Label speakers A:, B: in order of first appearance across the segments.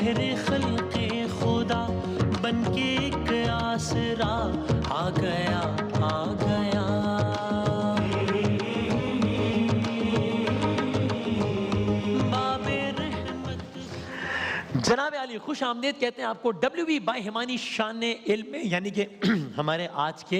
A: मेरे खल्क़े खुदा बन के एक आसरा आ गया, आ गया। जनाब अली खुश आमदीद कहते हैं आपको WB बाय हिमानी शान इल्म में, यानी कि हमारे आज के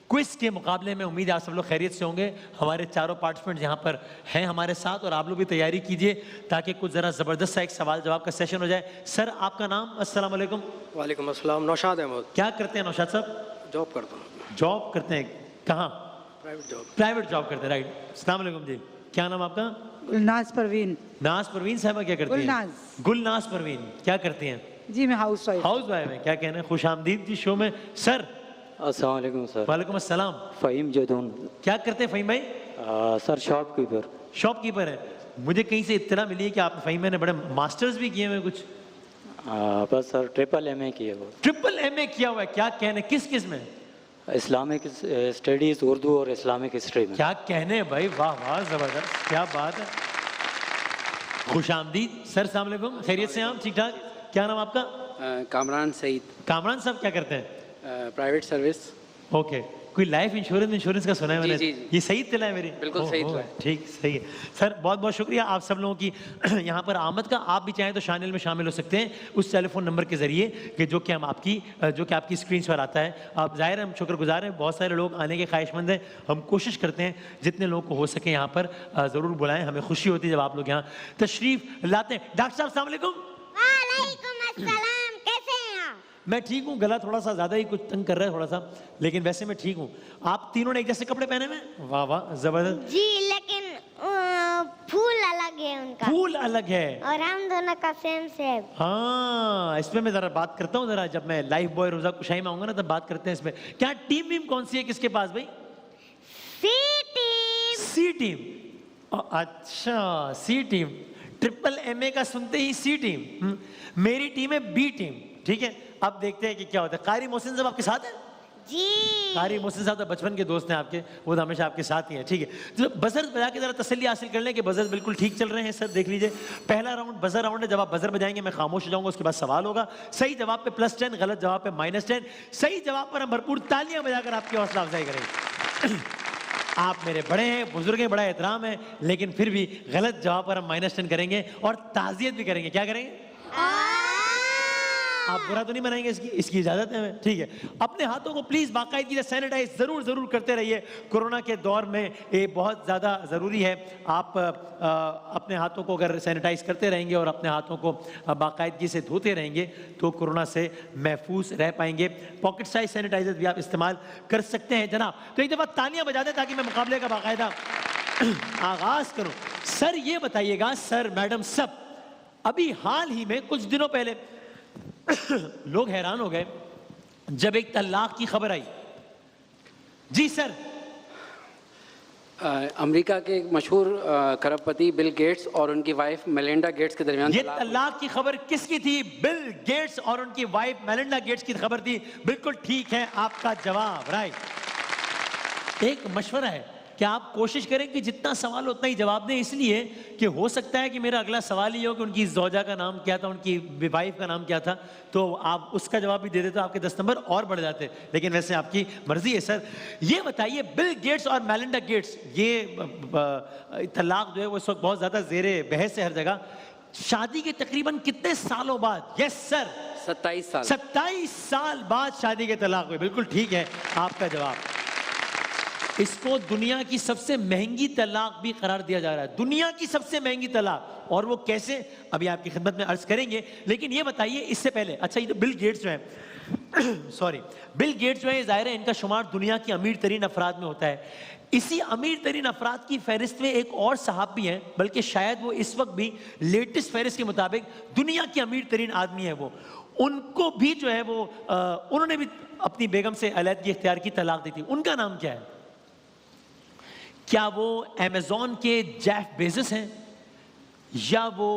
A: क्विज के मुकाबले में। उम्मीद है आप सब लोग खैरियत से होंगे। हमारे चारों पार्टिसिपेंट यहाँ पर हैं हमारे साथ, और आप लोग भी तैयारी कीजिए ताकि कुछ ज़रा ज़बरदस्त सा एक सवाल जवाब का सेशन हो जाए। सर आपका नाम? अस्सलाम वालेकुम।
B: वालेकुम अस्सलाम। नौशाद अहमद।
A: क्या करते हैं नौशाद साहब?
B: जॉब करता हूँ।
A: जॉब करते हैं कहाँ?
B: Private job.
A: प्राइवेट जॉब करते हैं, राइट। अस्सलाम वालेकुम जी, क्या नाम आपका?
C: गुलनाज परवीन।
A: नाज परवीन साहबा क्या करती हैं? गुलनाज परवीन क्या करती हैं?
C: जी मैं हाउस वाइफ।
A: हाउस वाइफ है। क्या कहना है, खुश आमदीद जी शो में। सर
D: अस्सलाम वालेकुम सर।
A: वालेकुम अस्सलाम।
D: फ़हीम जदून।
A: क्या करते हैं फ़हीम भाई?
D: Sir shopkeeper.
A: शॉपकीपर है। मुझे कहीं से इत्तला मिली है कि आप फ़हीम ने बड़े मास्टर्स भी किए हुए कुछ?
D: बस सर ट्रिपल MA किए हुआ।
A: ट्रिपल MA किया हुआ है। क्या कहने, किस किस में?
D: इस्लामिक स्टडीज़ उर्दू और इस्लामिक हिस्ट्री में।
A: क्या कहने भाई, वाह वाह ज़बरदस्त, क्या बात है। खुश आमदीद सर, अस्सलाम वालेकुम। खैरियत से आप? ठीक ठाक। क्या नाम आपका?
B: कामरान सईद।
A: कामरान साहब क्या करते हैं?
B: Private service.
A: ओके। कोई लाइफ इंश्योरेंस का सुना है मैंने?
B: जी, जी।
A: ये सही तिला है मेरी?
B: बिल्कुल सही तिला है।
A: ठीक, सही है सर। बहुत बहुत शुक्रिया आप सब लोगों की यहाँ पर आमद का। आप भी चाहें तो शानिल में शामिल हो सकते हैं उस टेलीफोन नंबर के जरिए कि जो कि आपकी स्क्रीन पर आता है। आप ज़ाहिर हम शुक्रगुजार हैं, बहुत सारे लोग आने के ख्वाहिशमंद हैं। हम कोशिश करते हैं जितने लोग को हो सके यहाँ पर ज़रूर बुलाएं। हमें खुशी होती है जब आप लोग यहाँ तशरीफ़ लाते हैं। डॉक्टर साहब अस्सलाम वालेकुम।
E: वालेकुम अस्सलाम, कैसे हैं आप?
A: मैं ठीक हूँ, गला थोड़ा सा ज़्यादा ही कुछ तंग कर रहा है थोड़ा सा, लेकिन वैसे मैं ठीक हूँ। आप तीनों ने एक जैसे कपड़े पहने हुए? वाह वाह ज़बरदस्त।
E: जी लेकिन फूल अलग है उनका।
A: फूल अलग है
E: और हम दोनों का सेम सेम।
A: हाँ, इसमें मैं ज़रा बात करता हूँ। ज़रा जब मैं लाइफ बॉय रोज़ा कुशाई में आऊँगा ना तब बात करते हैं इसमें। क्या टीम वीम कौन सी है किसके पास भाई?
E: सी टीम।
A: सी टीम। अच्छा सी टीम। ट्रिपल MA का सुनते ही सी टीम। मेरी टीम है B टीम। ठीक है, अब देखते हैं कि क्या होता है। कारी मोहसिन साहब आपके साथ है?
E: जी।
A: कारी मोहसिन साहब तो बचपन के दोस्त हैं आपके, वो तो हमेशा आपके साथ ही हैं। ठीक है, तो बजर बजा के जरा तसल्ली हासिल कर लें कि बजर बिल्कुल ठीक चल रहे हैं। सर देख लीजिए, पहला राउंड बजर राउंड है। जब आप बजर बजाएंगे मैं खामोश हो जाऊंगा, उसके बाद सवाल होगा। सही जवाब पे +10, गलत जवाब पे -10। सही जवाब पर हम भरपूर तालियां बजाकर आपकी हौसला अफजाई करेंगे। आप मेरे बड़े हैं, बुजुर्ग हैं, बड़ा एहतराम है, लेकिन फिर भी गलत जवाब पर हम -10 करेंगे और ताज़ियत भी करेंगे। क्या करेंगे? आप बुरा तो नहीं बनाएंगे, इसकी इजाजत है हमें? ठीक है। अपने हाथों को प्लीज बाकायदगी से सैनिटाइज जरूर करते रहिए। कोरोना के दौर में ये बहुत ज्यादा जरूरी है। आप अपने हाथों को अगर सैनिटाइज करते रहेंगे और अपने हाथों को बाकायदगी से धोते रहेंगे तो कोरोना से महफूज रह पाएंगे। पॉकेट साइज सैनिटाइजर भी आप इस्तेमाल कर सकते हैं जनाब। तो एक दफा तालियां बजा दें ताकि मैं मुकाबले का बाकायदा आगाज करूं। सर ये बताइएगा, सर मैडम सब, अभी हाल ही में कुछ दिनों पहले लोग हैरान हो गए जब एक तलाक की खबर आई। जी सर।
B: अमेरिका के एक मशहूर खरबपति बिल गेट्स और उनकी वाइफ मेलिंडा गेट्स के दरमियान
A: ये तलाक की खबर किसकी थी? बिल गेट्स और उनकी वाइफ मेलिंडा गेट्स की खबर थी। बिल्कुल ठीक है आपका जवाब, राइट। एक मशवरा है कि आप कोशिश करें कि जितना सवाल हो उतना ही जवाब दें, इसलिए कि हो सकता है कि मेरा अगला सवाल ही हो कि उनकी ज़ौजा का नाम क्या था, उनकी वाइफ का नाम क्या था, तो आप उसका जवाब भी दे देते तो आपके 10 नंबर और बढ़ जाते। लेकिन वैसे आपकी मर्जी है सर। ये बताइए, बिल गेट्स और मेलिंडा गेट्स, ये तलाक जो है वो इस वक्त बहुत ज़्यादा ज़ेरे बहस है हर जगह। शादी के तकरीबन कितने सालों बाद? यस सर,
B: 27 साल।
A: 27 साल बाद शादी के तलाक हुए। बिल्कुल ठीक है आपका जवाब। इसको दुनिया की सबसे महंगी तलाक भी करार दिया जा रहा है। दुनिया की सबसे महंगी तलाक। और वो कैसे, अभी आपकी खिदमत में अर्ज करेंगे। लेकिन ये बताइए इससे पहले, अच्छा ये जो बिल गेट्स जो है सॉरी, बिल गेट्स जो है ज़ाहिर है इनका शुमार दुनिया की अमीर तरीन अफराद में होता है। इसी अमीर तरीन अफराद की फहरिस्त में एक और साहब भी हैं, बल्कि शायद वो इस वक्त भी लेटेस्ट फहरिस्त के मुताबिक दुनिया की अमीर तरीन आदमी है वो। उनको भी जो है वो उन्होंने भी अपनी बेगम से अलहदगी इख्तियार की, तलाक दी थी। उनका नाम क्या है? क्या वो अमेज़न के जेफ बेजोस हैं या वो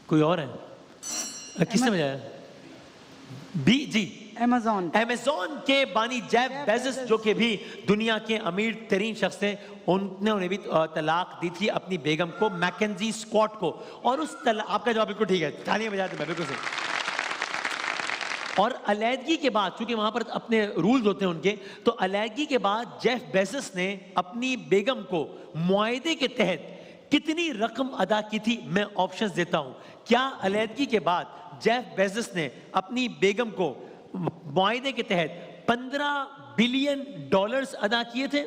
A: कोई और है? किसने बजाया? बी जी
C: Amazon.
A: अमेज़न के बानी जेफ बेजोस जो कि भी दुनिया के अमीर तरीन शख्स हैं, उन्होंने भी तलाक दी थी अपनी बेगम को, मैकेंजी स्कॉट को। और उस आपका जवाब बिल्कुल ठीक है, तालियां बजाते हैं, बिल्कुल सही। और अलैदगी के बाद, चूंकि वहां पर अपने रूल्स होते हैं उनके, तो अलैदगी के बाद जेफ बेजोस ने अपनी बेगम को मुआहदे के तहत कितनी रकम अदा की थी? मैं ऑप्शंस देता हूं। क्या अलैदगी के बाद जेफ बेजोस ने अपनी बेगम को मुआहदे के तहत 15 बिलियन डॉलर्स अदा किए थे?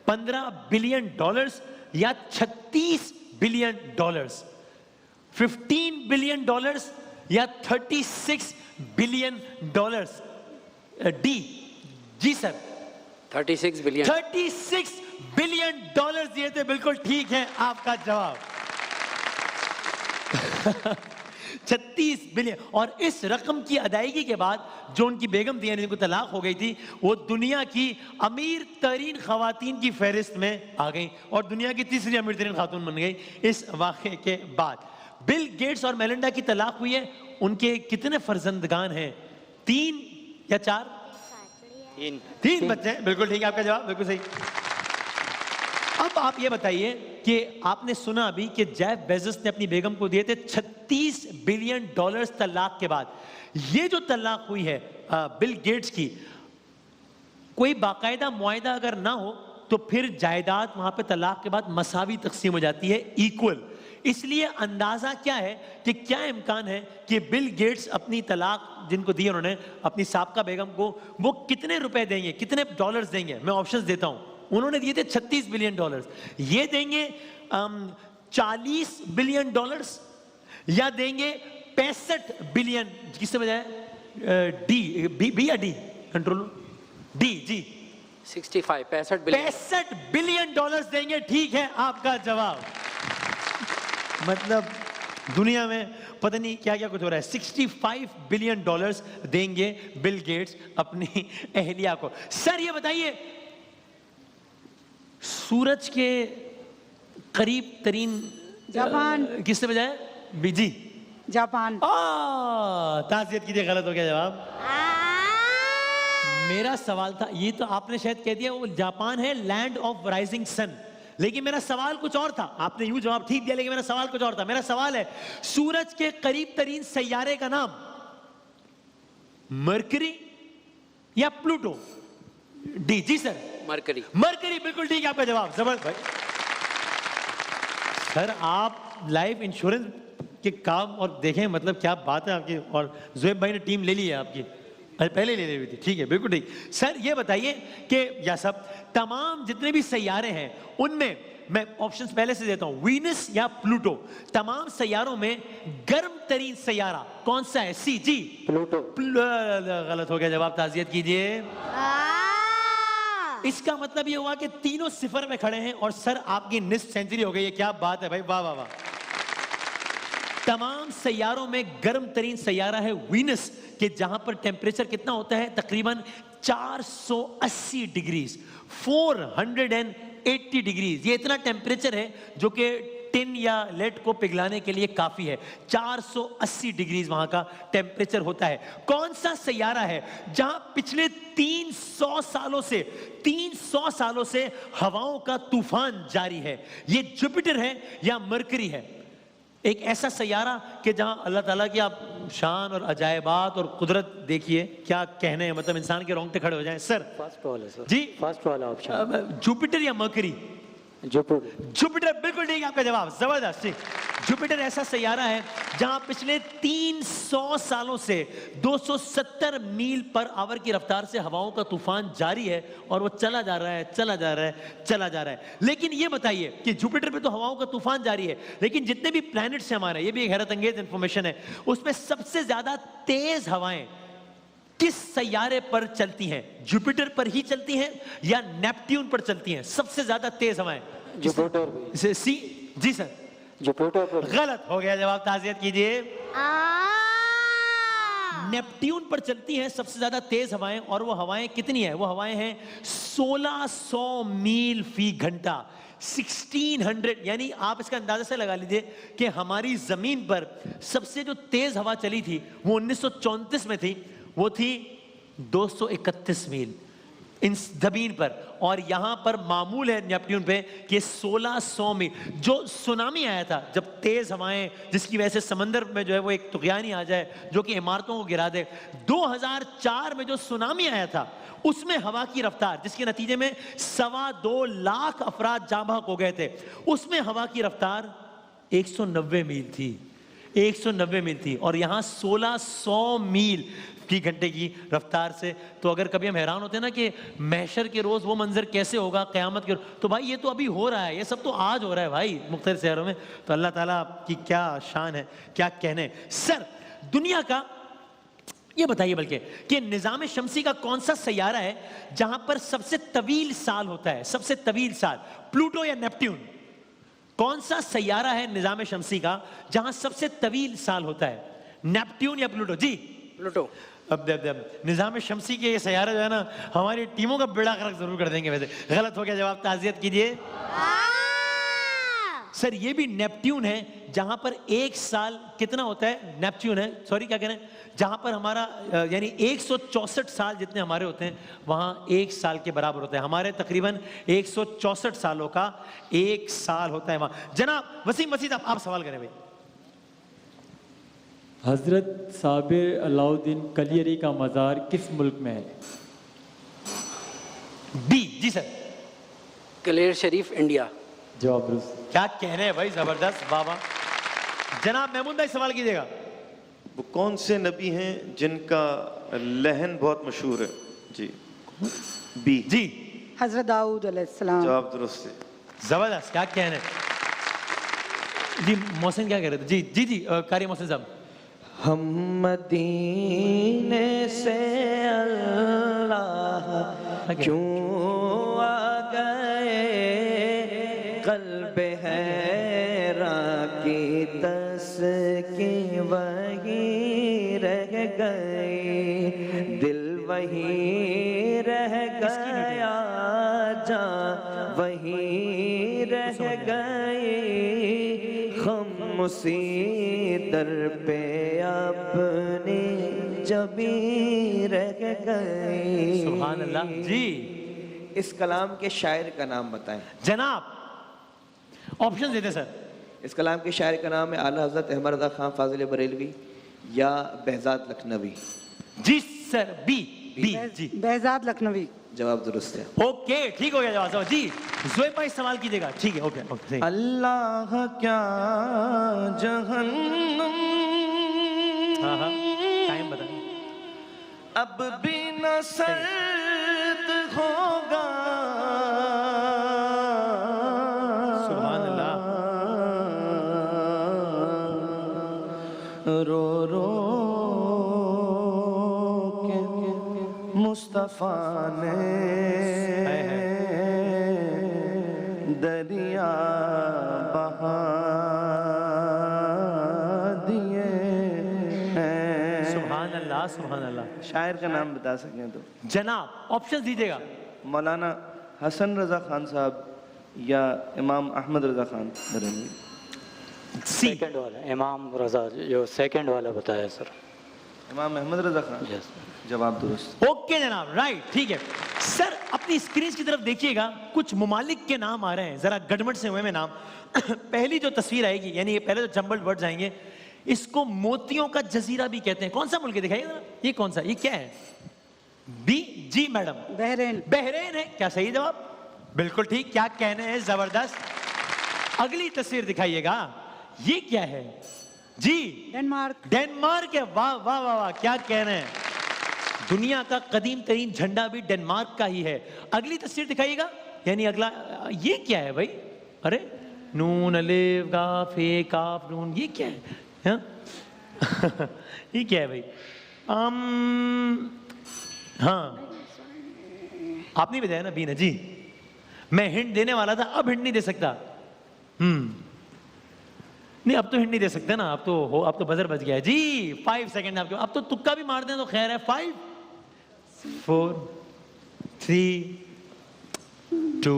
A: 15 बिलियन डॉलर्स या 36 बिलियन डॉलर्स? 15 बिलियन डॉलर्स या 36 billion dollars? D G sir,
B: 36 billion.
A: 36 billion dollars दिए थे, बिल्कुल ठीक है आपका जवाब। 36 बिलियन। और इस रकम की अदायगी के बाद जो उनकी बेगम थी, जिनको तलाक हो गई थी, वो दुनिया की अमीर तरीन खवातीन की फहरिस्त में आ गई और दुनिया की तीसरी अमीर तरीन खातून बन गई इस वाक़े के बाद। बिल गेट्स और मेलिंडा की तलाक हुई है, उनके कितने फर्जंदगान हैं? 3 या 4? 3 बच्चे हैं, बिल्कुल ठीक है आपका जवाब, बिल्कुल सही। अब आप ये बताइए कि आपने सुना अभी कि जेफ बेजोस ने अपनी बेगम को दिए थे 36 बिलियन डॉलर्स तलाक के बाद। ये जो तलाक हुई है बिल गेट्स की, कोई बाकायदा मुआहदा अगर ना हो तो फिर जायदाद वहां पे तलाक के बाद मसावी तकसीम हो जाती है, इक्वल। इसलिए अंदाजा क्या है कि क्या इम्कान है कि बिल गेट्स अपनी तलाक जिनको दी उन्होंने अपनी साबका बेगम को, वो कितने रुपए देंगे, कितने डॉलर्स देंगे? मैं ऑप्शंस देता हूं। उन्होंने दिए थे 36 बिलियन डॉलर्स, ये देंगे 40 बिलियन डॉलर्स या देंगे 65 बिलियन? किससे बजाय डी, बी या D? Control D G,
B: 65 billion.
A: 65 billion dollars देंगे, ठीक है आपका जवाब। मतलब दुनिया में पता नहीं क्या क्या कुछ हो रहा है। 65 बिलियन डॉलर्स देंगे बिल गेट्स अपनी अहलिया को। सर ये बताइए, सूरज के करीब तरीन
C: जापान।
A: किससे बजाय? बीजी,
C: जापान।
A: ताज़ियत कीजिए, गलत हो गया जवाब। मेरा सवाल था, ये तो आपने शायद कह दिया वो जापान है, लैंड ऑफ राइजिंग सन, लेकिन मेरा सवाल कुछ और था। आपने यूं जवाब ठीक दिया, लेकिन मेरा सवाल कुछ और था। मेरा सवाल है, सूरज के करीब तरीन सैयारे का नाम मरकरी या Pluto? D G sir,
B: mercury.
A: Mercury, बिल्कुल ठीक है आपका जवाब। जबरदस्त भाई। सर आप लाइफ इंश्योरेंस के काम और देखें, मतलब क्या बात है आपकी। और जुएब भाई ने टीम ले ली है आपकी, पहले ले ली हुई थी, ठीक है बिल्कुल ठीक। सर ये बताइए कि या सब तमाम जितने भी सैयारे हैं उनमें, मैं ऑप्शंस पहले से देता हूं, वीनस या प्लूटो, तमाम सैयारों में गर्म तरीन सैयारा कौन सा है? सी जी,
D: प्लूटो।
A: गलत हो गया जवाब, ताज़ियत कीजिए। इसका मतलब ये हुआ कि तीनों सिफर में खड़े हैं और सर आपकी निस्फ सेंचुरी हो गई है। क्या बात है भाई, वाह वाह वाह। तमाम सैयारों में गर्म तरीन सैयारा है वीनस, के जहां पर टेम्परेचर कितना होता है? तकरीबन 480 डिग्रीज, 480 डिग्रीज। ये इतना टेम्परेचर है जो कि टिन या लेड को पिघलाने के लिए काफी है। 480 डिग्रीज वहां का टेम्परेचर होता है। कौन सा सैयारा है जहां पिछले 300 सालों से हवाओं का तूफान जारी है? ये जुपिटर है या मरकरी है? एक ऐसा सैयारा कि जहां अल्लाह ताला की आप शान और अजायबात और कुदरत देखिए, क्या कहने हैं, मतलब इंसान के रोंगटे खड़े हो जाएं। सर
D: फर्स्ट वाला सर
A: जी,
D: फर्स्ट वाला ऑप्शन
A: जुपिटर या मरकरी?
D: जुपिटर।
A: जुपिटर, बिल्कुल ठीक है आपका जवाब, जबरदस्त। ठीक, जुपिटर ऐसा सैयारा है जहां पिछले 300 सालों से 270 मील पर आवर की रफ्तार से हवाओं का तूफान जारी है और वो चला जा रहा है, चला जा रहा है, चला जा रहा है। लेकिन ये बताइए कि जुपिटर पे तो हवाओं का तूफान जारी है, लेकिन जितने भी प्लैनेट्स हैं हमारे, ये भी एक हैरत अंगेज इंफॉर्मेशन है, उसमें सबसे ज्यादा तेज हवाएं किस सैयारे पर चलती हैं? जुपिटर पर ही चलती हैं या नेपट्यून पर चलती हैं? सबसे ज्यादा तेज हवाएं
D: जुपिटर।
A: सी जी सर,
D: जुपिटर पर।
A: गलत हो गया जवाब, ताज़ियत कीजिए। नेपट्यून पर चलती हैं सबसे ज्यादा तेज हवाएं, और वो हवाएं कितनी है? वो हवाएं हैं 1600 मील फी घंटा, 1600। यानी आप इसका अंदाजा से लगा लीजिए कि हमारी जमीन पर सबसे जो तेज हवा चली थी वो 1934 में थी, वो थी 231 मील इन जमीन पर, और यहां पर मामूल है नेपट्यून पे कि 1600 मील। जो सुनामी आया था, जब तेज हवाएं जिसकी वजह से समंदर में जो है वो एक तुगयानी आ जाए जो कि इमारतों को गिरा दे, 2004 में जो सुनामी आया था उसमें हवा की रफ्तार, जिसके नतीजे में 2.25 लाख अफराद जाँ बहक हो गए थे, उसमें हवा की रफ्तार 190 मील थी, 190 मील थी, और यहां 1600 मील की घंटे की रफ्तार से। तो अगर कभी हम हैरान होते हैं ना कि महशर के रोज वो मंजर कैसे होगा क़यामत के रोज, तो भाई ये तो अभी हो रहा है, ये सब तो आज हो रहा है भाई मुख्तलिफ शहरों में। तो अल्लाह ताला की क्या शान है, क्या कहने। सर दुनिया का ये बताइए बल्कि कि निज़ाम शमसी का कौन सा सैयारा है जहां पर सबसे तवील साल होता है, सबसे तवील साल, प्लूटो या नेपट्यून? कौन सा सैयारा है निज़ाम शमसी का जहां सबसे तवील साल होता है, नेपट्यून या प्लूटो? जी
B: प्लूटो।
A: अब निज़ाम शमसी के ये सैयारा जो है ना हमारी टीमों का बेड़ा गर्क जरूर कर देंगे। वैसे गलत हो गया जवाब, ताज़ियत कीजिए। सर ये भी नेपट्यून है जहां पर एक साल कितना होता है, नेपट्यून है, सॉरी क्या कह रहे हैं, जहां पर हमारा यानी 164 साल जितने हमारे होते हैं वहां एक साल के बराबर होता है। हमारे तकरीबन 164 सालों का एक साल होता है वहां। जनाब वसीम मसीद आप सवाल करें भाई।
F: हजरत साबिर अलाउद्दीन कलियरी का मज़ार किस मुल्क में है?
A: बी। जी सर।
B: कलेर शरीफ, इंडिया।
F: जवाब दुरुस्त।
A: क्या कहने हैं भाई, जबरदस्त, वाह वाह। जनाब महमूद भाई सवाल कीजिएगा।
G: वो कौन से नबी हैं जिनका लहन बहुत मशहूर है? G B.
A: जी
C: हजरत दाऊद अलैहिस्सलाम।
G: जवाब दुरुस्त है।
A: जबरदस्त, क्या कहने। जी मोहसिन क्या कह रहे थे? जी जी जी कारी मोहसिन साहब।
H: हम मदीने से अल्लाह क्यों आ गए, क़ल्ब हैरां की तस्कीन वही रह गई, दिल वही रह गया, जान वही रह गई, हम उसी दर पे अपने जबी रह गए।
A: सुभान अल्लाह। जी
H: इस कलाम के शायर का नाम बताएं।
A: जनाब ऑप्शन देते सर।
H: इस कलाम के शायर का नाम है आला हज़रत अहमद रज़ा खान फाजिल बरेलवी या behzad लखनवी।
A: जी सर, बी। बी जी
C: behzad लखनवी।
H: जवाब दुरुस्त है।
A: ओके ठीक हो गया जवाब। जी ज़ोएब भाई सवाल कीजिएगा। ठीक है, ओके ओके।
H: अल्लाह क्या जहन्नम
A: हाँ हाँ टाइम बताएं।
H: अब भी न सर्द होगा,
A: सुभान अल्लाह।
H: रो रो के मुस्तफा ने दरिया बहा दिए हैं।
A: सुभान अल्लाह, सुभान अल्लाह।
H: शायर का नाम बता सकें तो?
A: जनाब ऑप्शन दीजिएगा।
H: मौलाना हसन रज़ा खान साहब या इमाम अहमद रज़ा खान बरेलवी।
A: सी।
D: सेकंड वाला इमाम रजा, जो सेकंड वाला बताया सर।
H: इमाम अहमद रज़ा खान।
D: यस।
H: जवाब दुरुस्त।
A: ओके जनाब, राइट, ठीक है। सर अपनी स्क्रीन की तरफ देखिएगा, कुछ ममालिक के नाम आ रहे हैं, जरा गड़बड़ से हुए में नाम। पहली जो तस्वीर आएगी, यानी ये पहले जो जंबल्ड वर्ड्स आएंगे, इसको मोतियों का जजीरा भी कहते हैं। कौन सा मुल्क है दिखाइए जरा, ये कौन सा, ये क्या है? बी। जी मैडम।
C: बहरीन।
A: बहरीन है। क्या सही जवाब? बिल्कुल ठीक, क्या कहने हैं, जबरदस्त। अगली तस्वीर दिखाइएगा, ये क्या है? जी
C: डेनमार्क।
A: डेनमार्क है। वाह वाह वाह वाह, क्या कहने हैं। दुनिया का कदीम तरीन झंडा भी डेनमार्क का ही है। अगली तस्वीर दिखाइएगा, यानी अगला, ये क्या है भाई? अरे नून अलिफ काफ हे काफ नून, ये क्या है? हाँ? ये क्या है भाई? हाँ आपने बताया ना बी ने। जी मैं हिंट देने वाला था, अब हिंट नहीं दे सकता। नहीं अब तो हिंट नहीं दे सकते ना, अब तो बजर बज गया है। जी 5 सेकंड आपके, अब तो तुक्का भी मार दें तो खैर है। 5 4 3 2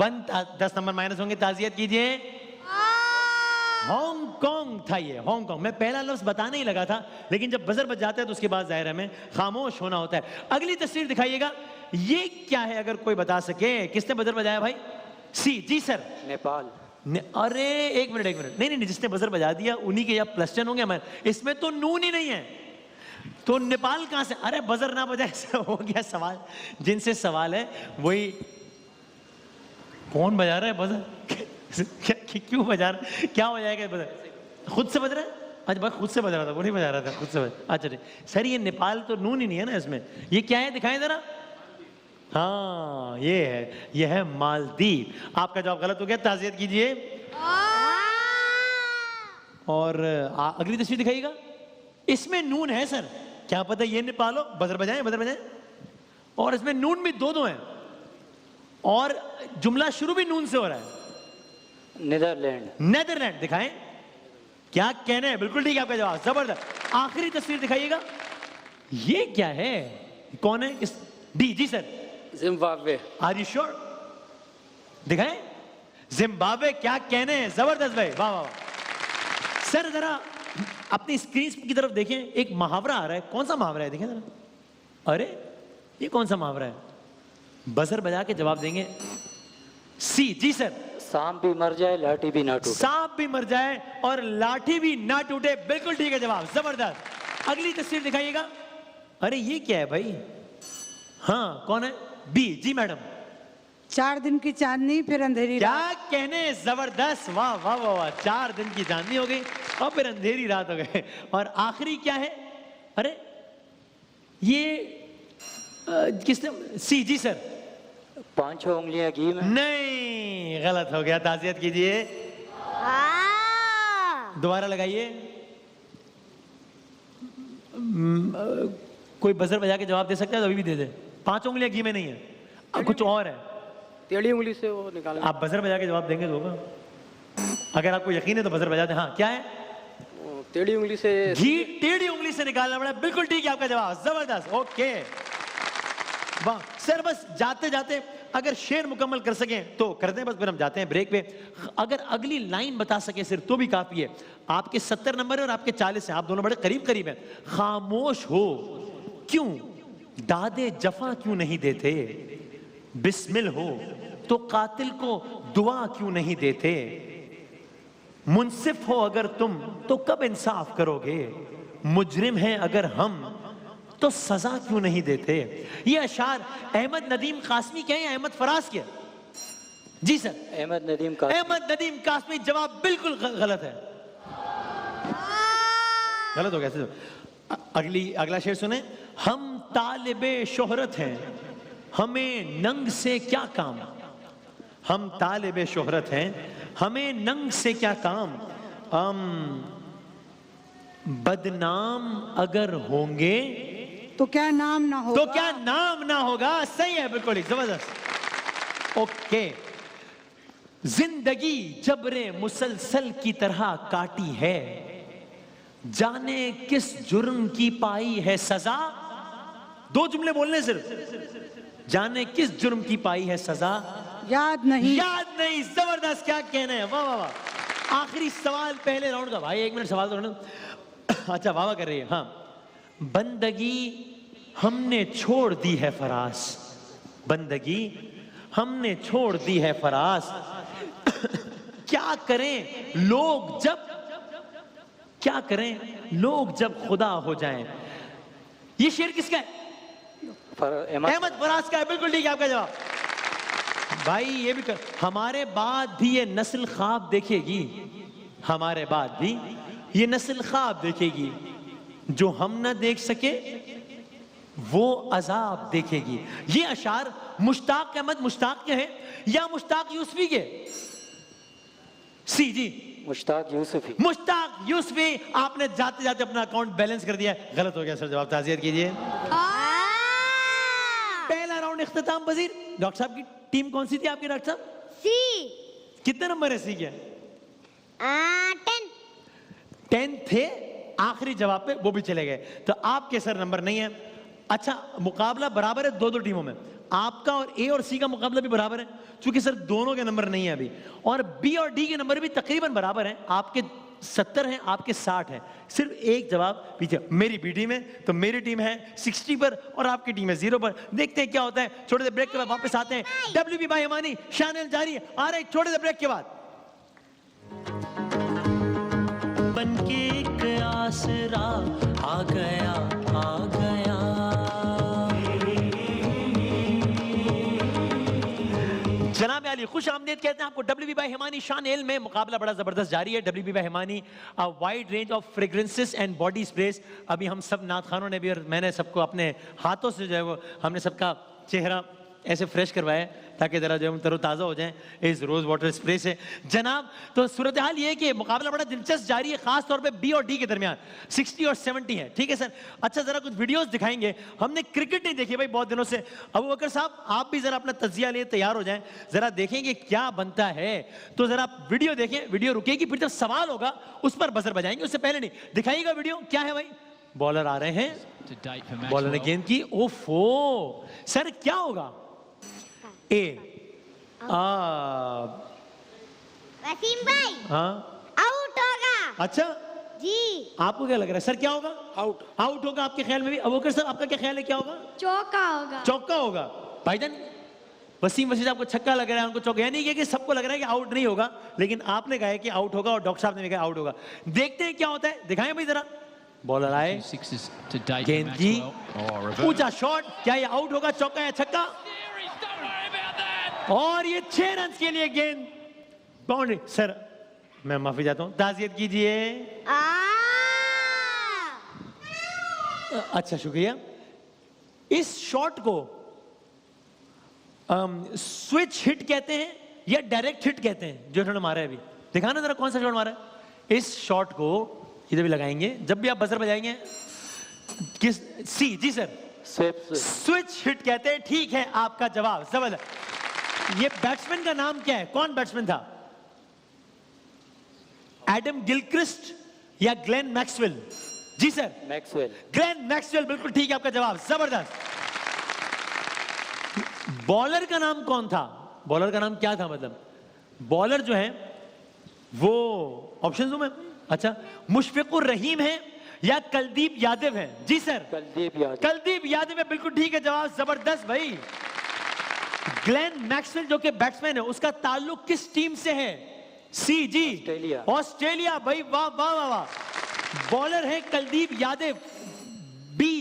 A: 1। 10 नंबर माइनस होंगे, ताजियत कीजिए। हांगकांग था ये, हांगकांग। मैं पहला लफ्ज बताने ही लगा था, लेकिन जब बजर बज जाता है तो उसके बाद जाहिर है हमें खामोश होना होता है। अगली तस्वीर दिखाइएगा, ये क्या है अगर कोई बता सके? किसने बजर बजाया भाई? सी जी सर।
D: नेपाल।
A: अरे एक मिनट, नहीं नहीं, जिसने बजर बजा दिया उन्हीं के या प्लस 10 होंगे हमारे, इसमें तो नून ही नहीं है, तो नेपाल कहां से? अरे बजर ना बजाए हो गया सवाल। जिनसे सवाल है वही, कौन बजा रहा है बजर? क्यों बजा रहा? क्या बजाएगा बजर? खुद से बज रहा है? अच्छा बस खुद से बज रहा था, वो नहीं बजा रहा था, खुद से बज। अच्छा ठीक सर, ये नेपाल तो नून ही नहीं है ना इसमें। ये क्या है दिखाएं जरा। हाँ ये है मालदीव। आपका जवाब गलत हो गया, ताज़ियत कीजिए। और अगली तस्वीर दिखाइएगा, इसमें नून है सर, क्या पता ये नेपाल हो। बजर बजाएं। और इसमें नून भी दो हैं, और जुमला शुरू भी नून से हो रहा है। नेदरलैंड दिखाएं, क्या कहना है? बिल्कुल ठीक है आपका जवाब, जबरदस्त। आखिरी तस्वीर दिखाइएगा, ये क्या है? कौन है? इस D G sir.
B: Zimbabwe.
A: Are you sure? दिखाएं, जिम्बाब्वे। क्या कहने हैं? जबरदस्त भाई, वाह वाह वाह। सर जरा अपनी स्क्रीन की तरफ देखें, एक मुहावरा आ रहा है। कौन सा मुहावरा है? देखें जरा। अरे ये कौन सा मुहावरा है? बजर बजा के जवाब देंगे। सी जी सर।
D: सांप भी मर जाए लाठी भी ना टूटे।
A: सांप भी मर जाए और लाठी भी ना टूटे, बिल्कुल ठीक है जवाब, जबरदस्त। अगली तस्वीर दिखाइएगा। अरे ये क्या है भाई? हाँ कौन है? बी जी मैडम।
C: 4 दिन की चांदनी फिर अंधेरी
A: क्या
C: रात।
A: कहने, जबरदस्त, वाह वाह वाह वाह। 4 दिन की चांदनी हो गई और फिर अंधेरी रात हो गए। और आखिरी क्या है? अरे ये किसने? सी जी सर।
D: 5 उंगलियां घी में।
A: नहीं, गलत हो गया, ताज़ियत कीजिए। दोबारा लगाइए। कोई बजर बजा के जवाब दे सकता है तो अभी भी दे दे। 5 उंगलियां घी में नहीं है, अब कुछ और है।
B: टेढ़ी उंगली से वो निकालना।
A: आप बजर बजा के जवाब देंगे तो होगा, अगर आपको यकीन है तो बजर बजा दें। हाँ क्या है?
B: टेढ़ी उंगली से
A: घी टेढ़ी उंगली से निकालना पड़ा, बिल्कुल ठीक है आपका जवाब, जबरदस्त। ओके वाह सर। बस जाते जाते अगर शेर मुकम्मल कर सकें तो कर दें, बस फिर हम जाते हैं ब्रेक पे। अगर अगली लाइन बता सके सिर्फ तो भी काफी है। आपके 70 नंबर है और आपके 40 है, आप दोनों बड़े करीब करीब हैं। खामोश हो क्यों, दादे जफा क्यों नहीं देते, बिस्मिल हो तो कातिल को दुआ क्यों नहीं देते, मुंसिफ हो अगर तुम तो कब इंसाफ करोगे, मुजरिम हैं अगर हम तो सजा क्यों नहीं देते। ये अशार अहमद नदीम कासमी के हैं या अहमद फराज के? जी सर।
D: अहमद नदीम कासमी।
A: अहमद नदीम कासमी। जवाब बिल्कुल गलत है, गलत हो गया। अगला शेर सुने। हम तालिबे शोहरत हैं, हमें नंग से क्या काम, हम तालिबे शोहरत हैं, हमें नंग से क्या काम, बदनाम अगर होंगे
C: तो क्या नाम ना होगा,
A: तो क्या नाम ना होगा। सही है, बिल्कुल ही जबरदस्त। ओके। जिंदगी जबरे मुसलसल की तरह काटी है, जाने किस जुर्म की पाई है सजा। 2 जुमले बोलने सिर्फ। जाने किस जुर्म की पाई है सजा,
C: याद नहीं।
A: याद नहीं। जबरदस्त, क्या कहना है, वाह वाह वाह। आखिरी सवाल पहले राउंड का। भाई 1 मिनट सवाल तो। अच्छा वाह वाह कर रही है। हाँ, बंदगी हमने छोड़ दी है फरास, बंदगी हमने छोड़ दी है फरास, क्या करें लोग जब, क्या करें लोग जब खुदा हो जाएं। ये शेर किसका है? अहमद फराज का है, बिल्कुल ठीक है आपका जवाब। भाई ये भी हमारे बाद भी ये नस्ल ख्वाब देखेगी, हमारे बाद भी ये नस्ल ख्वाब देखेगी, जो हम ना देख सके वो अजाब देखेगी। ये अशार मुश्ताक अहमद मुश्ताक के हैं या मुश्ताक यूसुफी के? सी जी,
D: मुश्ताक यूसुफी।
A: मुश्ताक यूसुफी। आपने जाते जाते अपना अकाउंट बैलेंस कर दिया, गलत हो गया सर जवाब, ताज़ियत कीजिए। पहला राउंड इख्तिताम पजीर। डॉक्टर साहब की टीम कौन सी थी आपकी? डॉक्टर साहब
E: सी।
A: कितने नंबर है सी के? 10 थे, आखिरी जवाब पे वो भी चले गए, तो आपके सर नंबर नहीं है। अच्छा मुकाबला बराबर है 2-2 टीमों में। आपका और ए और सी का मुकाबला भी बराबर है, क्योंकि सर दोनों के नंबर नहीं है अभी, और बी और डी के नंबर भी तकरीबन बराबर हैं। आपके 70 हैं, आपके 60 हैं, सिर्फ एक जवाब पीछे। मेरी बी टीम है तो मेरी टीम है 60 पर और आपकी टीम है 0 पर। देखते हैं क्या होता है। छोटे से ब्रेक के बाद वापस आते हैं। WB भाई हिमानी शान जारी है, आ रहे छोटे से ब्रेक के बाद। बनके एक आसरा आ गया, आ गया। जनाब अली खुश आमदीद कहते हैं आपको। WB बाय हिमानी शान एल में मुकाबला बड़ा जबरदस्त जारी है। WB by Himani a wide range of fragrances and body sprays. अभी हम सब नात खानों ने भी और मैंने सबको अपने हाथों से जो है वो हमने सबका चेहरा ऐसे फ्रेश करवाया ताकि जरा जो हम तरोताज़ा हो जाएं इस रोज़ वाटर स्प्रे से। जनाब तो सूरत हाल ये है कि मुकाबला बड़ा दिलचस्प जारी है, खास तौर पे बी और डी के दरमियान 60 और 70 है। ठीक है सर। अच्छा जरा कुछ वीडियोस दिखाएंगे। हमने क्रिकेट नहीं देखी भाई बहुत दिनों से। अबू बकर साहब आप भी जरा अपना तज्जिया लिए तैयार हो जाएं, जरा देखेंगे क्या बनता है। तो जरा वीडियो देखें, वीडियो रुकेगी, फिर जब सवाल होगा उस पर बजर बजाएंगे, उससे पहले नहीं। दिखाइएगा वीडियो क्या है भाई। बॉलर आ रहे हैं, बॉलर ने गेंद की। ओफो सर क्या होगा।
E: वसीम भाई
A: हाँ
E: आउट होगा।
A: अच्छा
E: जी
A: आपको क्या लग रहा है सर, क्या होगा। आउट, आउट होगा आपके ख्याल में भी। अबू बकर सर आपका क्या ख्याल है, क्या होगा।
E: चौका होगा।
A: चौका होगा। भाईजान वसीम वसीम आपको छक्का लग रहा है, उनको चौका। यानी कि सबको लग रहा है कि आउट नहीं होगा, लेकिन आपने कहा है कि आउट होगा और डॉक्टर साहब ने भी कहा आउट होगा। देखते हैं क्या होता है, दिखाएं भाई जरा। बॉलर आए, गेंद की, ऊंचा शॉट, क्या ये आउट होगा, चौका या छक्का। और ये 6 रन के लिए गेंद बाउंड्री। सर मैं माफी चाहता हूं, ताज़ियत कीजिए। अच्छा शुक्रिया। इस शॉट को स्विच हिट कहते हैं या डायरेक्ट हिट कहते हैं, जो इन्होंने मारा है अभी। दिखाना जरा कौन सा शॉट मारा है। इस शॉट को इधर भी लगाएंगे जब भी आप बजर बजाएंगे। किस सी जी सर, स्विच हिट कहते हैं। ठीक है आपका जवाब जबरदस्त। ये बैट्समैन का नाम क्या है, कौन बैट्समैन था। एडम गिलक्रिस्ट या ग्लेन मैक्सवेल। जी सर
D: मैक्सवेल।
A: ग्लेन मैक्सवेल बिल्कुल ठीक है आपका जवाब, जबरदस्त। बॉलर का नाम कौन था, बॉलर का नाम क्या था, मतलब बॉलर जो है वो ऑप्शन दूं मैं। अच्छा मुशफिकुर रहीम है या कुलदीप यादव है। जी सर
D: कुलदीप यादव।
A: कुलदीप यादव है बिल्कुल ठीक है जवाब, जबरदस्त भाई। ग्लेन मैक्सवेल जो कि बैट्समैन है, उसका ताल्लुक किस टीम से है। सी जी
D: ऑस्ट्रेलिया।
A: ऑस्ट्रेलिया भाई, वाह वाह वाह वाह। बॉलर है कुलदीप यादव, बी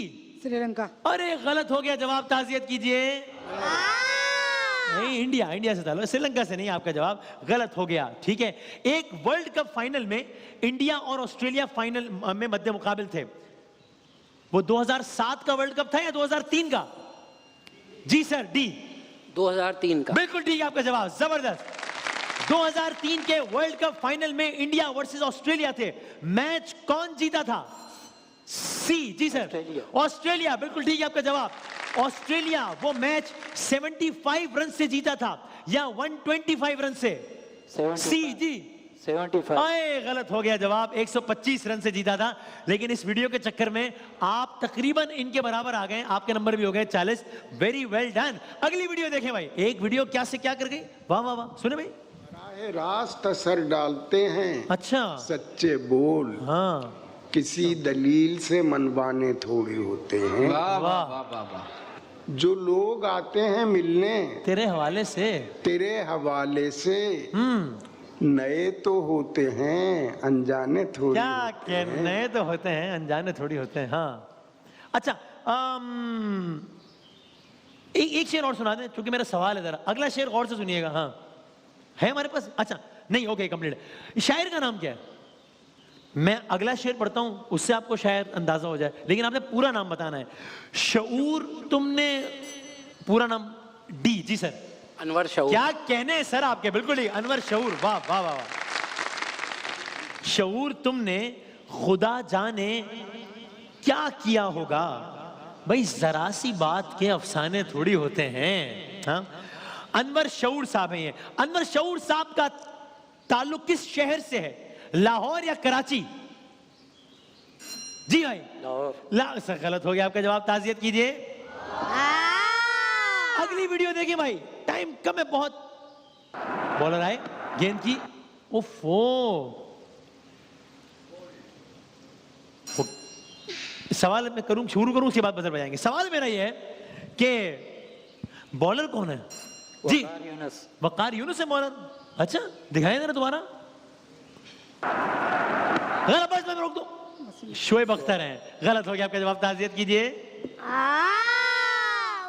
C: श्रीलंका।
A: अरे गलत हो गया जवाब, ताज़ियत कीजिए। नहीं इंडिया, इंडिया से ताल्लुक, श्रीलंका से नहीं। आपका जवाब गलत हो गया। ठीक है। एक वर्ल्ड कप फाइनल में इंडिया और ऑस्ट्रेलिया फाइनल में मध्य मुकाबिल थे। वो 2007 का वर्ल्ड कप था या 2003 का। जी सर डी
B: 2003 का।
A: बिल्कुल ठीक है आपका जवाब, जबरदस्त। 2003 के वर्ल्ड कप फाइनल में इंडिया वर्सेस ऑस्ट्रेलिया थे। मैच कौन जीता था। सी जी सर ऑस्ट्रेलिया बिल्कुल ठीक है आपका जवाब। ऑस्ट्रेलिया वो मैच 75 रन से जीता था या 125 रन से। सी जी
D: 75।
A: आए गलत हो गया जवाब, 125 रन से जीता था। लेकिन इस वीडियो के चक्कर में आप तकरीबन इनके बराबर आ गए, आपके नंबर भी हो गए 40। Very well done. अगली वीडियो देखें भाई। एक वीडियो क्या से क्या कर गई, वाह वाह वाह। सुने भाई।
I: रास्त असर डालते हैं
A: अच्छा
I: सच्चे बोल,
A: हाँ
I: किसी दलील से मनवाने थोड़े होते हैं।
B: वाह वाह वाह वाह वाह।
I: जो लोग आते हैं मिलने
A: तेरे हवाले से,
I: तेरे हवाले से, नए तो होते हैं अनजाने थोड़ी
A: क्या
I: होते हैं।
A: नए तो होते हैं अनजाने थोड़ी होते हैं। हाँ अच्छा एक शेर और सुना दें, क्योंकि मेरा सवाल है जरा। अगला शेर गौर से सुनिएगा। हाँ है हमारे पास। अच्छा नहीं ओके कंप्लीट। शायर का नाम क्या है। मैं अगला शेर पढ़ता हूं, उससे आपको शायद अंदाजा हो जाए, लेकिन आपने पूरा नाम बताना है। शऊर तुमने, पूरा नाम डी जी सर
B: अनवर शऊर।
A: क्या कहने हैं सर आपके, बिल्कुल ही अनवर शऊर, वाह वाह वाह वाह। शऊर तुमने खुदा जाने क्या किया होगा। भाई जरा सी बात के अफसाने थोड़ी होते हैं। हाँ अनवर शऊर साहब हैं ये। अनवर शऊर साहब का ताल्लुक किस शहर से है, लाहौर या कराची। जी भाई
D: लाहौर।
A: सर गलत हो गया आपका जवाब, ताज़ियत कीजिए। अगली वीडियो देखिए भाई, टाइम कम है बहुत। बॉलर आए, गेंद की, ओफो, सवाल मैं करूं, शुरू करूं, उसके बाद बजर बजाएंगे। सवाल मेरा ये है कि बॉलर कौन है जी?
D: वकार यूनुस।
A: वकार यूनुस है बॉलर। अच्छा, दिखाएं जरा दोबारा। गलत, बस मैं रोक दो। शोएब अख्तर हैं, गलत हो गया आपका जवाब। ताज़ियत कीजिए।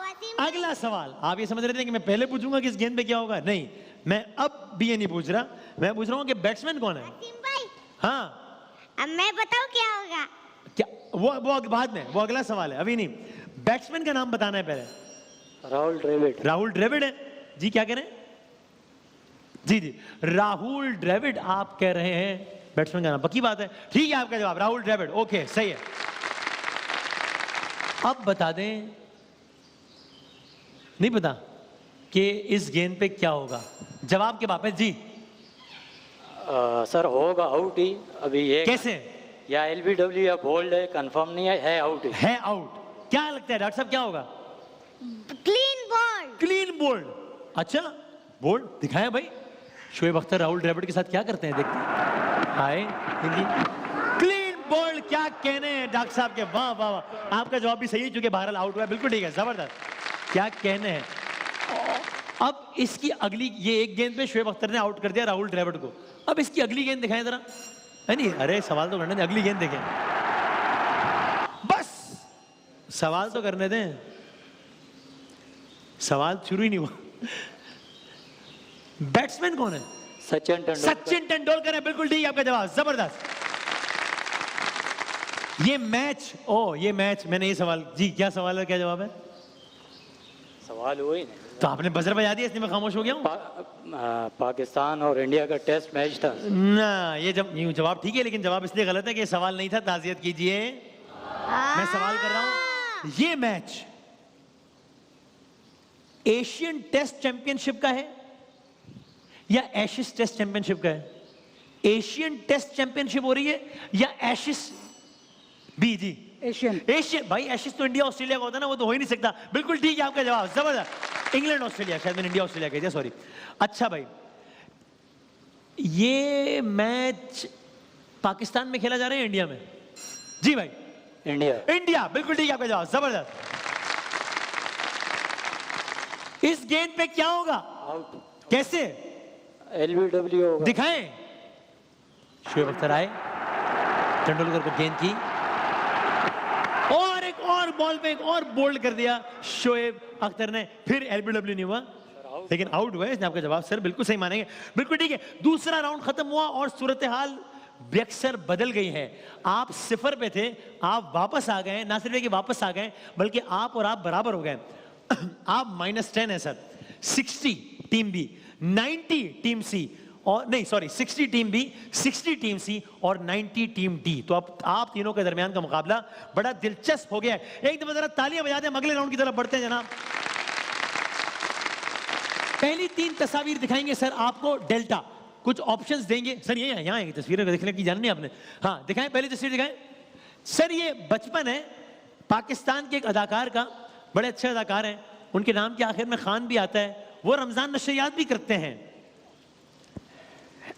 E: वसीम
A: अगला सवाल, आप ये समझ रहे थे कि मैं पहले पूछूंगा कि इस गेंद पे क्या होगा? नहीं, मैं अब भी ये नहीं पूछ रहा, मैं पूछ रहा हूं कि बैट्समैन कौन है?
E: भाई,
A: हाँ,
E: अब मैं बताऊं क्या होगा?
A: क्या वो बाद में, वो अगला सवाल है, अभी नहीं। बैट्समैन का नाम बताना है पहले।
D: राहुल द्रविड़।
A: राहुल द्रविड़ है जी। क्या कह रहे हैं? जी जी, राहुल द्रविड़ आप कह रहे हैं बैट्समैन का नाम, पक्की बात है? ठीक है, आपका जवाब राहुल द्रविड़, ओके सही है। अब बता दें, नहीं पता कि इस गेंद पे क्या होगा? जवाब के वापस जी।
D: सर होगा आउट ही अभी ये।
A: कैसे?
D: या एलबीडब्ल्यू या बोल्ड है, कंफर्म नहीं है आउट ही।
A: है आउट। क्या लगता है डॉक्टर साहब, क्या होगा?
E: Clean ball.
A: Clean bowled. अच्छा, बोल्ड दिखाया भाई। शोएब अख्तर राहुल द्रविड़ के साथ क्या करते हैं, देखते हैं। हाय हिंदी, क्लीन बोल्ड, क्या कहने हैं डॉक्टर साहब के, वाह वाह वाह। आपका जवाब भी सही है, चूंकि बहरहाल आउट हुआ है, बिल्कुल ठीक है, जबरदस्त, क्या कहने हैं। अब इसकी अगली, ये एक गेंद पे शोएब अख्तर ने आउट कर दिया राहुल द्रविड़ को। अब इसकी अगली गेंद दिखाएं जरा। नहीं, अरे सवाल तो करने दें, अगली गेंद देखें, बस सवाल तो करने दें, सवाल शुरू ही नहीं हुआ। बैट्समैन कौन है?
D: सचिन तेंदुलकर।
A: सचिन तेंदुलकर है, बिल्कुल ठीक है आपका जवाब, जबरदस्त। ये मैच, ये मैच, मैंने ये सवाल जी, क्या सवाल है, क्या जवाब है?
D: सवाल हुआ ही नहीं।
A: तो आपने बजर बजा दिया, इसलिए मैं खामोश हो गया हूँ।
D: पाकिस्तान और इंडिया का टेस्ट मैच था
A: ना, ये जवाब ठीक है, लेकिन जवाब इसलिए गलत है कि ये सवाल नहीं था। ताज़ियत कीजिए, मैं सवाल कर रहा हूं, ये मैच एशियन टेस्ट चैंपियनशिप का है या एशिस टेस्ट चैंपियनशिप का है? एशियन टेस्ट चैंपियनशिप हो रही है या एशिस? बी जी,
C: एशियन।
A: एशियन भाई, एशिस तो इंडिया ऑस्ट्रेलिया का होता है ना, वो तो हो ही नहीं सकता। बिल्कुल ठीक है आपका जवाब, जबरदस्त। इंग्लैंड ऑस्ट्रेलिया, शायद मैंने इंडिया ऑस्ट्रेलिया कह दिया, सॉरी। अच्छा भाई, ये मैच पाकिस्तान में खेला जा रहा है, इंडिया में? जी भाई,
D: इंडिया।
A: इंडिया, बिल्कुल ठीक है आपका जवाब, जबरदस्त। इस गेंद पे क्या होगा?
D: आउट।
A: कैसे?
D: एलबीडब्ल्यू होगा।
A: दिखाएं। शोएब अख्तर आए, तेंदुलकर को गेंद की, और एक और बॉल पे एक और बोल्ड कर दिया शोएब अख्तर ने, फिर एलबीडब्ल्यू नहीं हुआ, लेकिन आउट हुआ है। इसने आपका जवाब सर बिल्कुल सही मानेंगे, बिल्कुल ठीक है। दूसरा राउंड खत्म हुआ और सूरत हाल बेअक्सर बदल गई है। आप 0 पे थे, आप वापस आ गए, ना सिर्फ कि वापस आ गए, बल्कि आप और आप बराबर हो गए। आप -10 है सर। 60 टीम बी, 90 टीम सी, और नहीं सॉरी 60 टीम बी, 60 टीम सी और 90 टीम डी। तो अब आप तीनों के दरमियान का मुकाबला बड़ा दिलचस्प हो गया है। एक दफा जरा तालियां बजा दें, हम अगले राउंड की तरफ बढ़ते हैं जनाब। पहली 3 तस्वीर दिखाएंगे सर आपको, डेल्टा कुछ ऑप्शंस देंगे सर। ये यहाँ है तस्वीरें देखने की, जाननी है आपने? हाँ दिखाएं, पहली तस्वीर दिखाएं सर। ये बचपन है पाकिस्तान के एक अदाकार का, बड़े अच्छे अदाकार हैं, उनके नाम के आखिर में खान भी आता है, वो रमजान नशरियात भी करते हैं।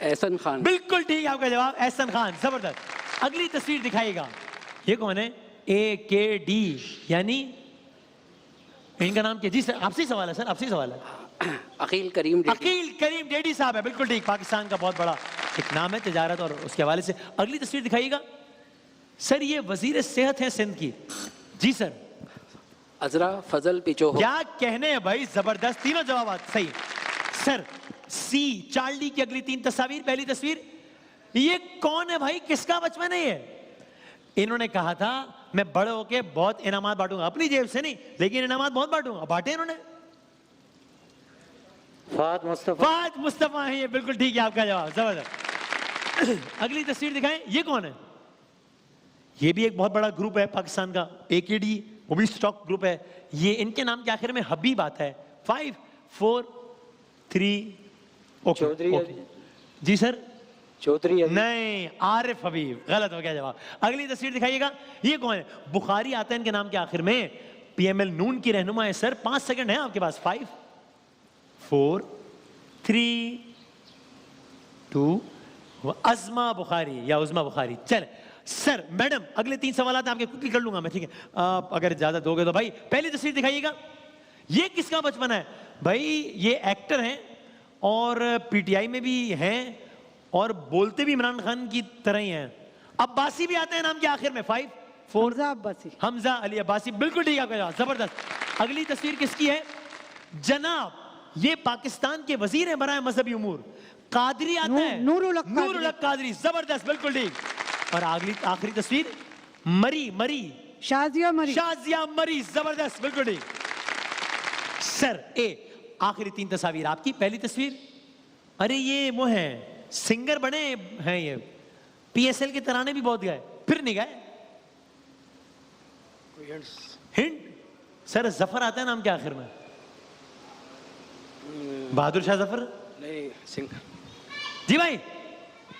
B: एहसन खान।
A: बिल्कुल ठीक है आपका जवाब, एहसन खान, जबरदस्त। अगली तस्वीर दिखाएगा, ये कौन है? AKD, यानी इनका नाम क्या? जी सर आपसे ही सवाल है, सर आपसे ही सवाल है।
B: अकील करीम डेडी।
A: अकील करीम डेडी साहब है, बिल्कुल ठीक, पाकिस्तान का बहुत बड़ा एक नाम है तिजारत और उसके हवाले से। अगली तस्वीर दिखाइएगा सर, ये वजीर सेहत है सिंध की। जी सर।
B: अजरा फजल पिचोहो।
A: क्या कहने हैं भाई, जबरदस्त, तीनों जवाब सही सर। सी चार्ली की अगली 3 तस्वीर। पहली तस्वीर, ये कौन है भाई, किसका बचपन है ये? इन्होंने कहा था मैं बड़े होके बहुत इनामात बांटूंगा, अपनी जेब से नहीं लेकिन इनामात बहुत बांटूंगा, बांटे इन्होंने।
D: फहद मुस्तफा।
A: फहद मुस्तफा है ये, बिल्कुल ठीक है आपका जवाब, जबरदस्त। अगली तस्वीर दिखाएं, ये कौन है? ये भी एक बहुत बड़ा ग्रुप है पाकिस्तान का, AKD, वो भी स्टॉक ग्रुप है। ये इनके नाम के आखिर में हबीब आता है। 5 4 3
D: चौधरी।
A: जी सर।
D: चौधरी
A: नहीं, आरिफ हबीब, गलत हो गया जवाब। अगली तस्वीर दिखाइएगा, ये कौन है? बुखारी आता है इनके नाम के आखिर में, पीएमएल नून की रहनुमा है सर। 5 सेकंड है आपके पास। 5 4 3 2 अज़मा बुखारी या उज़मा बुखारी। चल सर, मैडम अगले 3 सवाल आपके क्विकली कर लूंगा मैं, ठीक है? आप अगर ज्यादा दोगे तो भाई पहली तस्वीर दिखाइएगा। ये किसका बचपन है भाई? ये एक्टर हैं और पीटीआई में भी हैं और बोलते भी इमरान खान की तरह ही हैं। अब्बासी भी आते हैं नाम के आखिर में। 5 4
C: हमजा अब्बासी।
A: हमजा अली अब्बासी, बिल्कुल ठीक है आपका जवाब, जबरदस्त। अगली तस्वीर किसकी है जनाब? ये पाकिस्तान के वजीर हैं बराए मजहबी उमूर, कादरी आता है,
C: नूरुल हक कादरी।
A: नूरुल हक कादरी, जबरदस्त, बिल्कुल ठीक। और आखिरी तस्वीर मरी
C: शाजिया मरी।
A: शाजिया मरी, जबरदस्त, बिल्कुल ठीक। सर ए आखिरी 3 तस्वीर आपकी। पहली तस्वीर, अरे ये वो है सिंगर बने हैं, ये पीएसएल के तराने भी बहुत गाए, फिर नहीं गाए। हिंट सर, जफर आता है नाम के आखिर में। बहादुर शाह जफर?
B: नहीं, सिंह।
A: जी भाई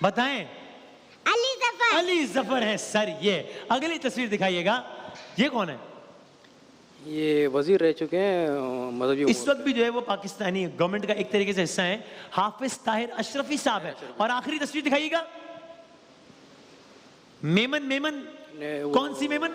A: बताएं।
E: अली जफर।
A: अली जफर है सर। ये अगली तस्वीर दिखाइएगा, ये कौन है?
B: ये वजीर रह चुके हैं मजहबी
A: इस वक्त भी जो है वो पाकिस्तानी गवर्नमेंट का एक तरीके से हिस्सा है। हाफिज ताहिर अशरफी साहब है। और आखिरी तस्वीर दिखाइएगा, मेमन कौन सी मेमन?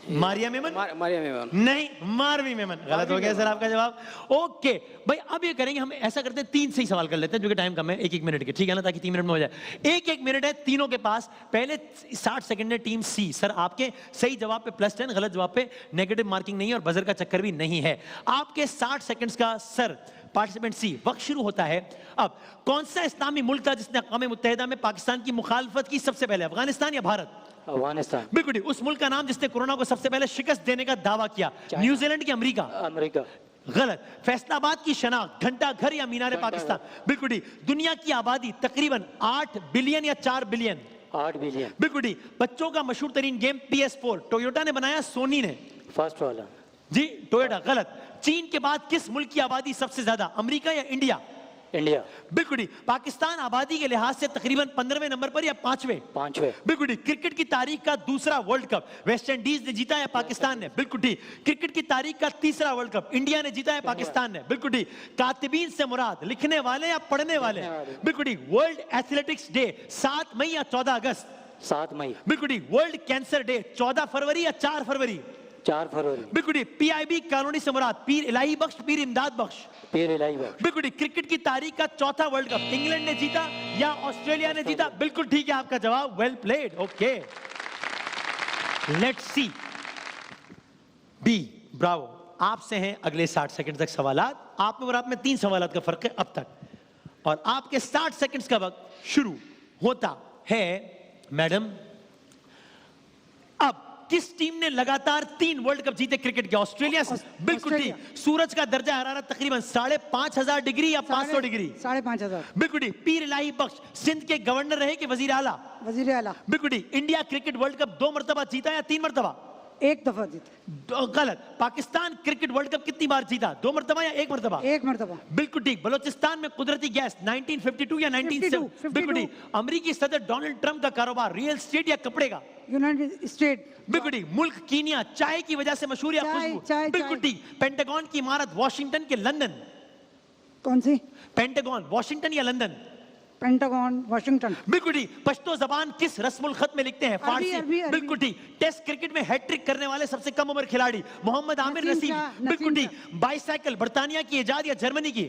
A: मारिया मेमन?
B: मारिया मेमन
A: नहीं, मारवी मेमन। गलत हो गया सर आपका जवाब। ओके भाई, अब ये करेंगे, हम ऐसा करते हैं 3 सही सवाल कर लेते हैं, जो कि टाइम कम है, 1-1 मिनट के, ठीक है ना, ताकि 3 मिनट में हो जाए। 1-1 मिनट है तीनों के पास। पहले 60 सेकंड है टीम सी। सर आपके सही जवाब पे +10, गलत जवाब पे नेगेटिव मार्किंग नहीं है और बजर का चक्कर भी नहीं है। आपके 60 सेकंड्स का सर पार्टिसिपेंट सी वक्त शुरू होता है अब। कौन सा इस्लामी मुल्क था जिसने अक़वाम मुत्तहिदा में पाकिस्तान की मुखालफत की सबसे पहले? अफगानिस्तान या भारत?
D: अफगानिस्तान।
A: बिल्कुल। उस मुल्क का नाम जिसने कोरोना को सबसे पहले शिकस्त देने का दावा किया? न्यूजीलैंड की अमेरिका?
D: अमेरिका।
A: गलत। फैसलाबाद की शनाख्त, घंटा घर या मीनार पाकिस्तान? बिल्कुल। दुनिया की आबादी तकरीबन 8 बिलियन या 4 बिलियन?
D: 8 बिलियन।
A: बिल्कुल। बच्चों का मशहूर तरीन गेम PS4 टोयोटा ने बनाया, सोनी ने?
D: फर्स्ट वाला
A: जी टोयोटा। गलत। चीन के बाद किस मुल्क की आबादी सबसे ज्यादा? अमेरिका या इंडिया?
D: इंडिया।
A: बिल्कुल। पाकिस्तान आबादी के लिहाज से तकरीबन 15वें नंबर पर या 5वें?
D: 5वें।
A: बिल्कुल। क्रिकेट की तारीख का दूसरा वर्ल्ड कप वेस्ट इंडीज ने जीता या पाकिस्तान ने? बिल्कुल ठीक। क्रिकेट की तारीख का तीसरा वर्ल्ड कप इंडिया ने जीता या पाकिस्तान ने? बिल्कुल ठीक। कातिबीन से मुराद लिखने वाले या पढ़ने वाले? बिल्कुल ठीक। वर्ल्ड एथलेटिक्स डे 7 मई या 14 अगस्त?
D: 7 मई।
A: बिल्कुल ठीक। वर्ल्ड कैंसर डे 14 फरवरी या 4 फरवरी?
D: 4 फरवरी।
A: बिल्कुल ठीक। PIB कॉलोनी से मुराद पीर इलाही बख्श, पीर इमदाद बख्श?
D: पीर इलाही बख्श।
A: बिल्कुल ठीक। क्रिकेट की तारीख का चौथा वर्ल्ड कप इंग्लैंड ने जीता या ऑस्ट्रेलिया ने जीता? बिल्कुल ठीक है आपका जवाब, well played. Okay, let's see B. Bravo. आपसे हैं अगले 60 सेकंड तक सवालात। आप में और आप में 3 सवालात का फर्क है अब तक, और आपके 60 सेकंड्स का वक्त शुरू होता है मैडम। अब किस टीम ने लगातार 3 वर्ल्ड कप जीते क्रिकेट के? ऑस्ट्रेलिया से? बिल्कुल ठीक। सूरज का दर्जा हरारत तकरीबन 5,500 डिग्री या 500 डिग्री?
C: 5,500।
A: बिल्कुल ठीक। पीर इलाही बख्श सिंध के गवर्नर रहे कि वजीर आला?
C: वजीर आला।
A: बिल्कुल ठीक। इंडिया क्रिकेट वर्ल्ड कप 2 मरतबा जीता या 3 मरतबा?
C: 1 दफा जीते।
A: गलत। पाकिस्तान क्रिकेट वर्ल्ड कप कितनी बार जीता? 2 मरतबा या 1 मरतबा?
C: 1 मरतबा।
A: बिल्कुल ठीक। बलोचिस्तान में कुदरती गैस 1952 या 1970? बिल्कुल ठीक। अमेरिकी सदर डोनाल्ड ट्रंप का कारोबार रियल एस्टेट या कपड़े का?
C: United state.
A: बिल्कुल ठीक। मुल्क कीनिया चाय की वजह से मशहूर या
C: चाय,
A: खुशबू?
C: चाय,
A: बिल्कुल
C: चाय।
A: ठीक। पेंटागन की इमारत वॉशिंगटन के लंदन?
C: कौन सी?
A: पेंटागन वॉशिंगटन या लंदन?
C: Pentagon Washington.
A: बिल्कुल ठीक। पश्तो जबान किस रस्मुल खत में लिखते हैं? फारसी?
C: अरबी।
A: बिल्कुल ठीक। टेस्ट क्रिकेट में हैट्रिक करने वाले सबसे कम उम्र खिलाड़ी? मोहम्मद आमिर
C: नसीम
A: नसीम?
C: शाह,
A: बिल्कुल
C: नसीम
A: ठीक। बाइसाइकिल बर्तानिया की इजाद या जर्मनी की?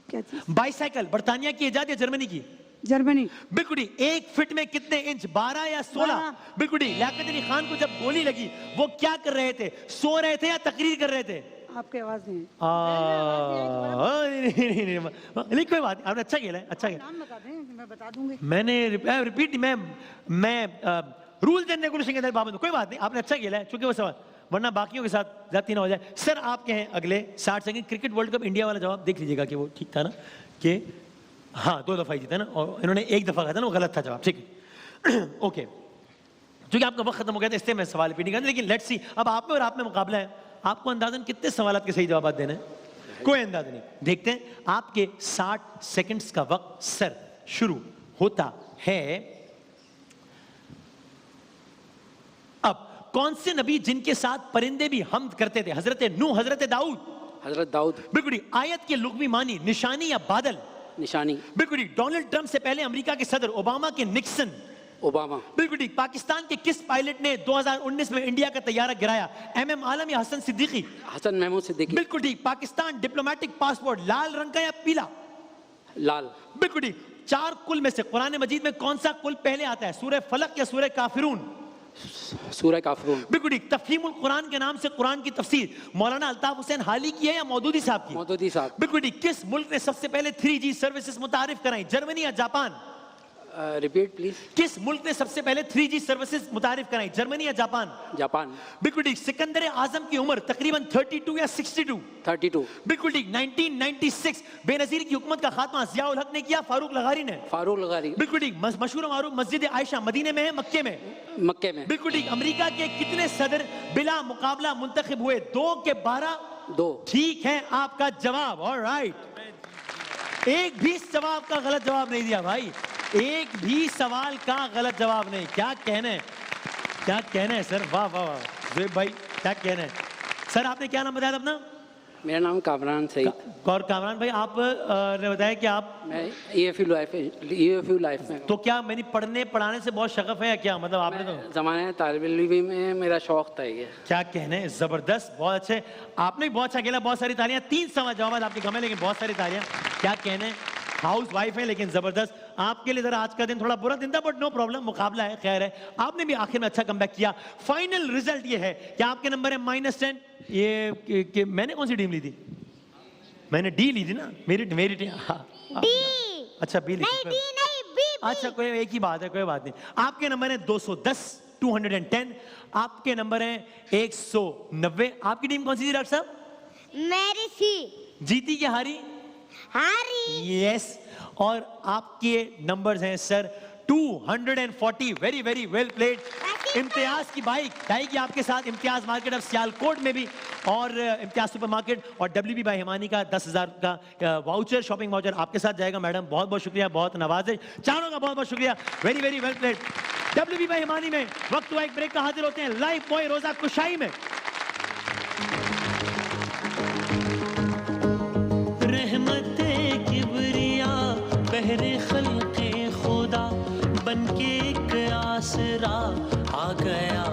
C: क्या चीज?
A: बाइसाइकिल बर्तानिया की इजाद या जर्मनी की?
C: जर्मनी।
A: बिल्कुल ठीक। 1 फीट में कितने इंच? 12 या 16?
C: 12।
A: बिल्कुल ठीक। लियाकत अली खान को जब गोली लगी वो क्या कर रहे थे? सो रहे थे या तकरीर कर रहे थे?
C: आपकी आवाज नहीं है।
A: नहीं कोई बात नहीं, आपने अच्छा खेला है, अच्छा खेला।
C: नाम बता दें, मैं बता दूंगी।
A: मैंने रिपीट मैं रूल्स एंड रेगुलेशन के अंदर पाबंद हूं। कोई बात नहीं, आपने अच्छा खेला है, चूंकि वो सवाल, वरना बाकियों के साथ जाती ना हो जाए। सर आपके हैं अगले 60 second. Cricket world cup India वाला जवाब देख लीजिएगा कि वो ठीक था ना, कि हाँ 2 दफा ही जीता ना, और इन्होंने 1 दफा कहा था ना, वो गलत था जवाब, ठीक है। ओके, क्योंकि आपका वक्त खत्म हो गया था इसलिए मैं सवाल रिपीट नहीं करता, लेकिन लेट्स सी अब आप में और आप में मुकाबला है। आपको अंदाजन कितने सवालात के सही जवाब देने हैं? कोई अंदाजा नहीं। देखते हैं, आपके 60 सेकंड्स का वक्त सर शुरू होता है अब। कौन से नबी जिनके साथ परिंदे भी हमद करते थे? हजरत नूह, हजरत दाऊद?
B: हजरत दाऊद।
A: बिल्कुल ठीक। आयत के लुग़वी मानी, निशानी या बादल?
B: निशानी।
A: बिल्कुल ठीक। डोनाल्ड ट्रंप से पहले अमेरिका के सदर, ओबामा के निक्सन?
B: ओबामा।
A: बिल्कुल ठीक। पाकिस्तान के किस पायलट ने 2019 में इंडिया का तैयारा गिराया? MM आलम या हसन सिद्दीकी?
B: हसन महमूद सिद्दीकी।
A: बिल्कुल ठीक। पाकिस्तान डिप्लोमेटिक पासपोर्ट लाल रंग का या पीला?
B: लाल।
A: बिल्कुल ठीक। 4 कुल में से कुरान मजीद में कौन सा कुल पहले आता है? सूरह फलक या सूरह काफिरून?
B: सूरह काफिरून।
A: बिल्कुल ठीक। तफहीमुल कुरान के नाम से कुरान की तफसीर मौलाना अल्ताफ हुसैन हाली की है या मौदूदी साहब की?
B: मौदूदी साहब।
A: बिल्कुल ठीक। किस मुल्क ने सबसे पहले 3G सर्विसेज मुतारिफ कराई? जर्मनी या जापान?
B: Repeat please.
A: किस मुल्क ने सबसे पहले 3G सर्विसेज मुतारिफ कराई? जर्मनी या जापान?
B: जापान।
A: बिल्कुल ठीक। सिकंदर आजम की उम्र तकरीबन 32 या 62?
B: 32।
A: बिल्कुल ठीक। 1996 बेनजीर की हुकूमत का खात्मा ज़ियाउल हक ने किया, फारूक लगारी ने?
B: फारूक लगारी।
A: बिल्कुल ठीक। मशहूर मारूफ मस्जिद आयशा मदीने में है, मक्के में?
B: मक्के में।
A: बिल्कुल ठीक। अमेरिका के कितने सदर बिला मुकाबला मुंतखब हुए? 2 के 12?
B: 2।
A: ठीक है आपका जवाब। ऑलराइट। एक भी जवाब का गलत जवाब नहीं दिया भाई, एक भी सवाल का गलत जवाब नहीं। क्या कहना है, क्या कहना है सर? वाह वाह वाह ज़ुहैब भाई, क्या कहना है सर? आपने क्या नाम बताया था अपना?
B: मेरा नाम कामरान सईद।
A: और कामरान भाई आप ने बताया कि आप
B: मैं EFU लाइफ में।
A: तो क्या मैंने पढ़ने पढ़ाने से बहुत शगफ है या क्या? मतलब आपने तो
B: ज़माने तालिब इल्मी में मेरा शौक था ये।
A: क्या कहने हैं, जबरदस्त, बहुत अच्छे। आपने भी बहुत अच्छा खेला, बहुत सारी तालियां। 3 सवाल जवाब आपके कम है लेकिन बहुत सारी तालियां। क्या कहने, हाउस वाइफ है लेकिन जबरदस्त। आपके लिए जरा आज का दिन थोड़ा बुरा दिन था बट नो प्रॉब्लम, मुकाबला है, खैर है। आपने भी आखिर में अच्छा कमबैक किया। फाइनल रिजल्ट ये है कि आपके नंबर है -10। ये मैंने कौन सी टीम ली थी? मैंने डी ली थी ना, मेरी टीम।
E: डी।
A: अच्छा बी ली
E: नहीं
A: थी।
E: डी नहीं बी।
A: अच्छा कोई एक ही बात है, कोई बात नहीं। आपके नंबर है 210, 210। आपके नंबर है 190। आपकी टीम कौन सी थी डॉक्टर साहब?
E: मेरी सी।
A: जीती क्या हारी?
E: हारी।
A: यस। और आपके नंबर्स हैं sir 240। Very very well played. Imtiaz की बाइक जाएगी आपके साथ इम्तियाज मार्केट ऑफ सियालकोट में भी, और इम्तियाज सुपरमार्केट और WB बाय हिमानी का 10,000 का वाउचर, शॉपिंग वाउचर आपके साथ जाएगा। मैडम बहुत बहुत शुक्रिया, बहुत नवाजे, चारों का बहुत बहुत शुक्रिया। Very very well played. WB by Himani में वक्त हुआ एक ब्रेक का, हाजिर होते हैं लाइव बॉय रोजा कुशाई में।
J: रहमते किबरिया बहरे खल्क़े खुदा बनके एक आसरा आ गया।